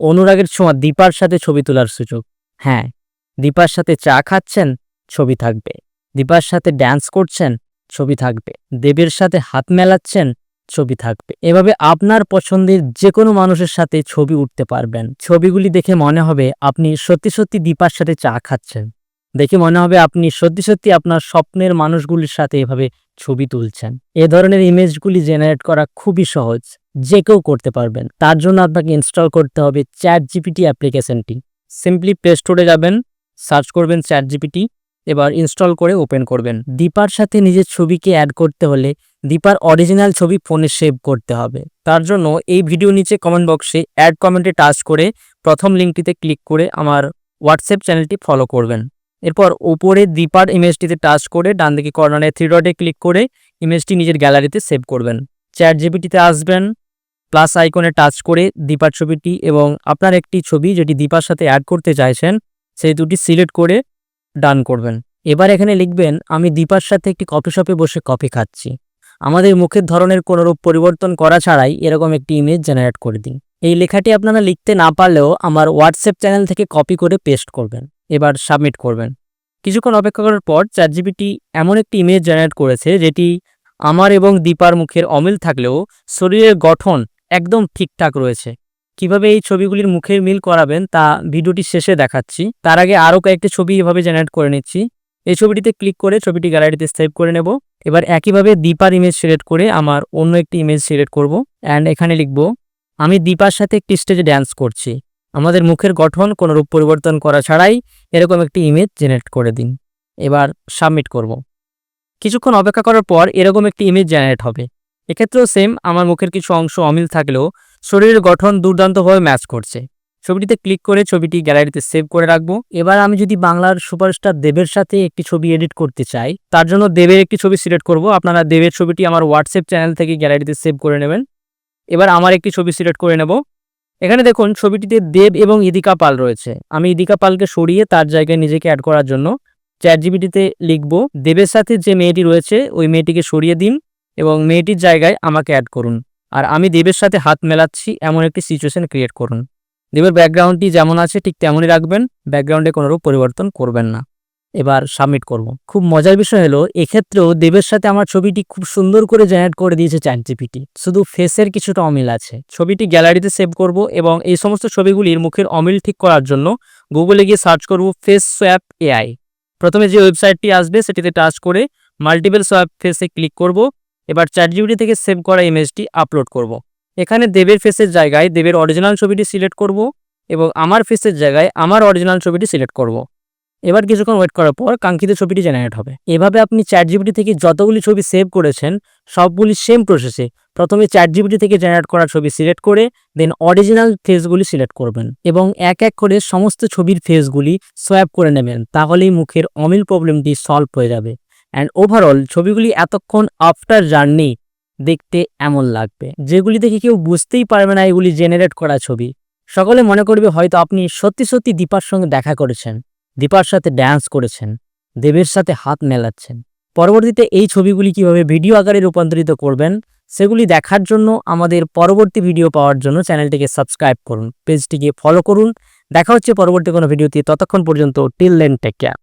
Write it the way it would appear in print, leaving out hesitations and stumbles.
অনুরাগের ছোঁয়া দীপার সাথে ছবি তোলার সুযোগ। হ্যাঁ, দীপার সাথে চা খাচ্ছেন, ছবি থাকবে। দীপার সাথে ড্যান্স করছেন, ছবি থাকবে। দেবের সাথে হাত মেলাচ্ছেন, ছবি থাকবে। এভাবে আপনার পছন্দের যে কোনো মানুষের সাথে ছবি উঠতে পারবেন। ছবিগুলি দেখে মনে হবে আপনি সত্যি সত্যি দীপার সাথে চা খাচ্ছেন। দেখে মনে হবে আপনি সত্যি সত্যি আপনার স্বপ্নের মানুষগুলির সাথে এভাবে ছবি তুলছেন। এ ধরনের ইমেজগুলি জেনারেট করা খুবই সহজ, যে কেউ করতে পারবেন। তার জন্য আপনাকে ইনস্টল করতে হবে চ্যাটজিপিটি অ্যাপ্লিকেশনটি। সিম্পলি প্লে স্টোরে যাবেন, সার্চ করবেন চ্যাটজিপিটি, এবার ইনস্টল করে ওপেন করবেন। দীপার সাথে নিজের ছবিকে অ্যাড করতে হলে দীপার অরিজিনাল ছবি ফোনে সেভ করতে হবে। তার জন্য এই ভিডিও নিচে কমেন্ট বক্সে অ্যাড কমেন্টে টাচ করে প্রথম লিঙ্কটিতে ক্লিক করে আমার হোয়াটসঅ্যাপ চ্যানেলটি ফলো করবেন। এরপর উপরে দীপার ইমেজটিতে টাচ করে ডান দিকে কর্নারে 3 ডটে ক্লিক করে ইমেজটি নিজের গ্যালারিতে সেভ করবেন। চ্যাটজিপিটিতে আসবেন, প্লাস আইকনে টাচ করে দীপার ছবিটি এবং আপনার একটি ছবি যেটি দীপার সাথে অ্যাড করতে চাইছেন সেই দুটি সিলেক্ট করে ডান করবেন। এবার এখানে লিখবেন, আমি দীপার সাথে একটি কফি শপে বসে কফি খাচ্ছি। আমাদের মুখের ধরনের কোনোরূপ পরিবর্তন করা ছাড়াই এরকম একটি ইমেজ জেনারেট করে দিন। এই লেখাটি আপনারা লিখতে না পারলেও আমার হোয়াটসঅ্যাপ চ্যানেল থেকে কপি করে পেস্ট করবেন। এবার সাবমিট করবেন। কিছুক্ষণ অপেক্ষা করার পর চ্যাটজিপিটি এমন একটি ইমেজ জেনারেট করেছে যেটি আমার এবং দীপার মুখের অমিল থাকলেও শরীরের গঠন একদম ঠিকঠাক রয়েছে। কিভাবে এই ছবিগুলির মুখের মিল করাবেন তা ভিডিওটি শেষে দেখাচ্ছি। তার আগে আরও কয়েকটি ছবি এভাবে জেনারেট করে নিচ্ছি। এই ছবিটিতে ক্লিক করে ছবিটি গ্যালারিতে সেভ করে নেব। এবার একইভাবে দীপার ইমেজ সিলেক্ট করে আমার অন্য একটি ইমেজ সিলেক্ট করব অ্যান্ড এখানে লিখব, আমি দীপার সাথে একটি স্টেজে ড্যান্স করছি। আমাদের মুখের গঠন কোনো রূপ পরিবর্তন করা ছাড়াই এরকম একটি ইমেজ জেনারেট করে দিন। এবার সাবমিট করব। কিছুক্ষণ অপেক্ষা করার পর এরকম একটি ইমেজ জেনারেট হবে। এক্ষেত্রেও সেম, আমার মুখের কিছু অংশ অমিল থাকলেও শরীরের গঠন দুর্দান্তভাবে ম্যাচ করছে। ছবিটিতে ক্লিক করে ছবিটি গ্যালারিতে সেভ করে রাখবো। এবার আমি যদি বাংলার সুপারস্টার দেবের সাথে একটি ছবি এডিট করতে চাই, তার জন্য দেবের একটি ছবি সিলেক্ট করব। আপনারা দেবের ছবিটি আমার হোয়াটসঅ্যাপ চ্যানেল থেকে গ্যালারিতে সেভ করে নেবেন। এবার আমার একটি ছবি সিলেক্ট করে নেব। এখানে দেখুন ছবিটিতে দেব এবং ইদিকা পাল রয়েছে। আমি ইদিকা পালকে সরিয়ে তার জায়গায় নিজেকে অ্যাড করার জন্য চ্যাটজিপিটিতে লিখব, দেবের সাথে যে মেয়েটি রয়েছে ওই মেয়েটিকে সরিয়ে দিন এবং মেয়েটির জায়গায় আমাকে অ্যাড করুন। আর আমি দেবের সাথে হাত মেলাচ্ছি এমন একটি সিচুয়েশন ক্রিয়েট করুন। দেবের ব্যাকগ্রাউন্ডটি যেমন আছে ঠিক তেমনই রাখবেন, ব্যাকগ্রাউন্ডে কোনোরূপ পরিবর্তন করবেন না। এবার সাবমিট করব। খুব মজার বিষয় হলো এক্ষেত্রেও দেবের সাথে আমার ছবিটি খুব সুন্দর করে জেনারেট করে দিয়েছে চ্যাটজিপিটি। শুধু ফেসের কিছুটা অমিল আছে। ছবিটি গ্যালারিতে সেভ করব এবং এই সমস্ত ছবিগুলির মুখের অমিল ঠিক করার জন্য গুগলে গিয়ে সার্চ করব ফেস সোয়াপ এআই। প্রথমে যে ওয়েবসাইটটি আসবে সেটিতে টাচ করে মাল্টিপল সোয়াপ ফেসে ক্লিক করব। এবার চ্যাটজিপিটি থেকে সেভ করা ইমেজটি আপলোড করব। এখানে দেবের ফেসের জায়গায় দেবের অরিজিনাল ছবিটি সিলেক্ট করব এবং আমার ফেসের জায়গায় আমার অরিজিনাল ছবিটি সিলেক্ট করব। এবার কিছুক্ষণ ওয়েট করার পর কাঙ্ক্ষিত ছবিটি জেনারেট হবে। এভাবে আপনি চ্যাটজিপিটি থেকে যতগুলি ছবি সেভ করেছেন সবগুলি সেম প্রসেসে প্রথমে চ্যাটজিপিটি থেকে জেনারেট করা ছবি সিলেক্ট করে দেন অরিজিনাল ফেসগুলি সিলেক্ট করবেন এবং এক এক করে সমস্ত ছবির ফেসগুলি সোয়াপ করে নেবেন। তাহলেই মুখের অমিল প্রবলেমটি সলভ হয়ে যাবে। অ্যান্ড ওভারঅল ছবিগুলি এতক্ষণ আফটার জার্নি দেখতে এমন লাগবে যেগুলি দেখে কেউ বুঝতেই পারবে না এগুলি জেনারেট করা ছবি। সকলে মনে করবে হয়তো আপনি সত্যি সত্যি দীপার সঙ্গে দেখা করেছেন, দীপার সাথে ড্যান্স করেছেন, দেবের সাথে হাত মেলাচ্ছেন। পরবর্তীতে এই ছবিগুলি কিভাবে ভিডিও আকারে রূপান্তরিত করবেন সেগুলি দেখার জন্য আমাদের পরবর্তী ভিডিও পাওয়ার জন্য চ্যানেলটিকে সাবস্ক্রাইব করুন, পেজটিকে ফলো করুন। দেখা হচ্ছে পরবর্তী কোনো ভিডিওতে। ততক্ষণ পর্যন্ত টিল দেন টেক কেয়ার।